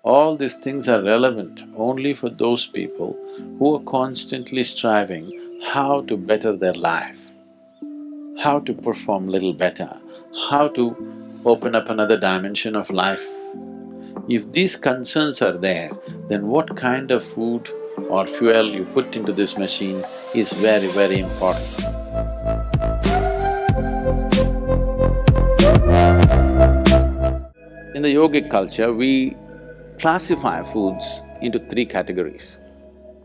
All these things are relevant only for those people who are constantly striving how to better their life, how to perform little better, how to open up another dimension of life. If these concerns are there, then what kind of food or fuel you put into this machine is very, very important. In the yogic culture, we classify foods into three categories: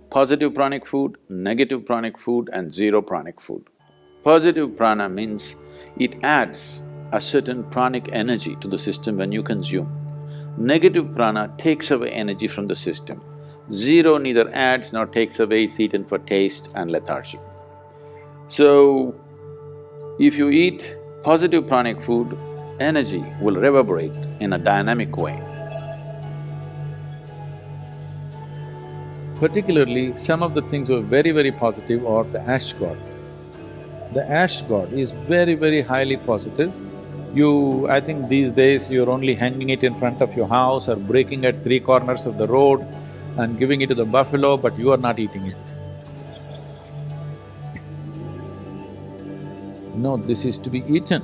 positive pranic food, negative pranic food and zero pranic food. Positive prana means it adds a certain pranic energy to the system when you consume. Negative prana takes away energy from the system. Zero neither adds nor takes away, it's eaten for taste and lethargy. So, if you eat positive pranic food, energy will reverberate in a dynamic way. Particularly, some of the things were very, very positive are the ash god. The ash god is very, very highly positive. I think these days you're only hanging it in front of your house or breaking at three corners of the road and giving it to the buffalo, but you are not eating it. No, this is to be eaten.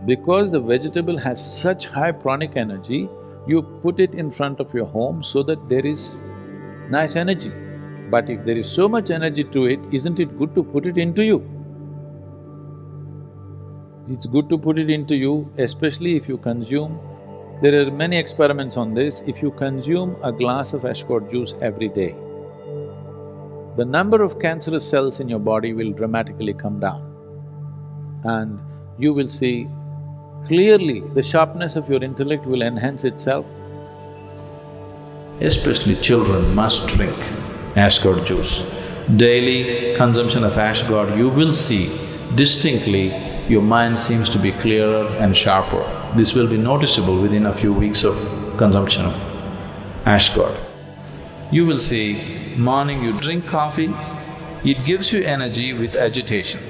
Because the vegetable has such high pranic energy, you put it in front of your home so that there is nice energy. But if there is so much energy to it, isn't it good to put it into you? It's good to put it into you, especially if you consume… There are many experiments on this. If you consume a glass of ash god juice every day, the number of cancerous cells in your body will dramatically come down. And you will see clearly the sharpness of your intellect will enhance itself. Especially children must drink ash god juice. Daily consumption of ash god, you will see distinctly your mind seems to be clearer and sharper. This will be noticeable within a few weeks of consumption of ash god. You will see, morning you drink coffee, it gives you energy with agitation.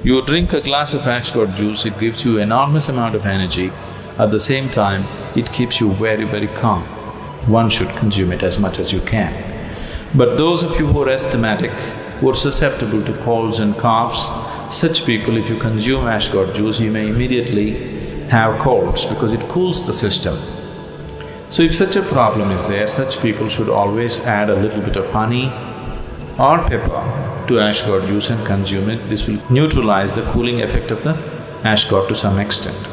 You drink a glass of ash god juice, it gives you enormous amount of energy. At the same time, it keeps you very, very calm. One should consume it as much as you can. But those of you who are asthmatic, who are susceptible to colds and coughs, such people, if you consume ash god juice, you may immediately have colds because it cools the system. So if such a problem is there, such people should always add a little bit of honey or pepper to ash god juice and consume it. This will neutralize the cooling effect of the ash god to some extent.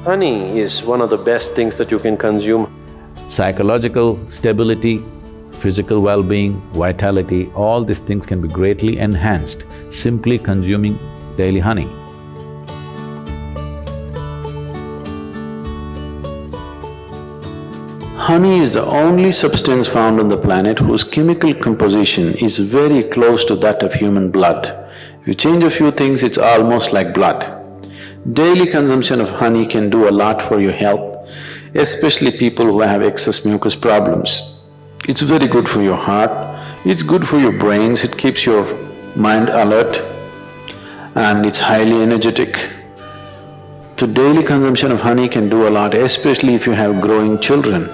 Honey is one of the best things that you can consume. Psychological stability, physical well-being, vitality, all these things can be greatly enhanced simply consuming daily honey. Honey is the only substance found on the planet whose chemical composition is very close to that of human blood. If you change a few things, it's almost like blood. Daily consumption of honey can do a lot for your health, especially people who have excess mucus problems. It's very good for your heart, it's good for your brains, it keeps your mind alert, and it's highly energetic. So daily consumption of honey can do a lot, especially if you have growing children.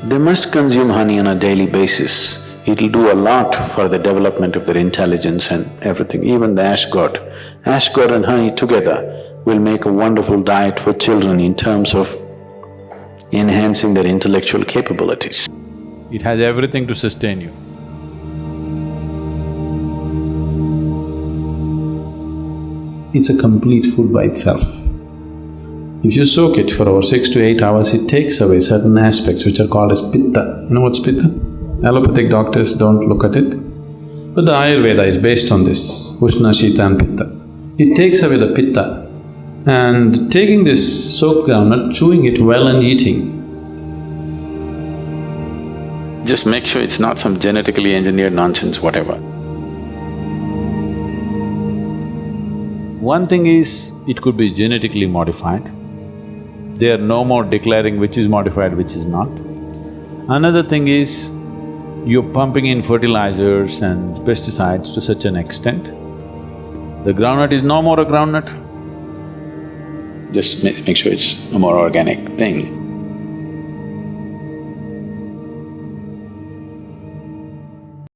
They must consume honey on a daily basis. It'll do a lot for the development of their intelligence and everything, even the ash god. Ash god and honey together will make a wonderful diet for children in terms of enhancing their intellectual capabilities. It has everything to sustain you. It's a complete food by itself. If you soak it for over 6 to 8 hours, it takes away certain aspects which are called as pitta. You know what's pitta? Allopathic doctors don't look at it, but the Ayurveda is based on this, Ushna, Shita and Pitta. It takes away the pitta, and taking this soaked groundnut, chewing it well and eating. Just make sure it's not some genetically engineered nonsense, whatever. One thing is, it could be genetically modified. They are no more declaring which is modified, which is not. Another thing is, you're pumping in fertilizers and pesticides to such an extent, the groundnut is no more a groundnut. Just make sure it's a more organic thing.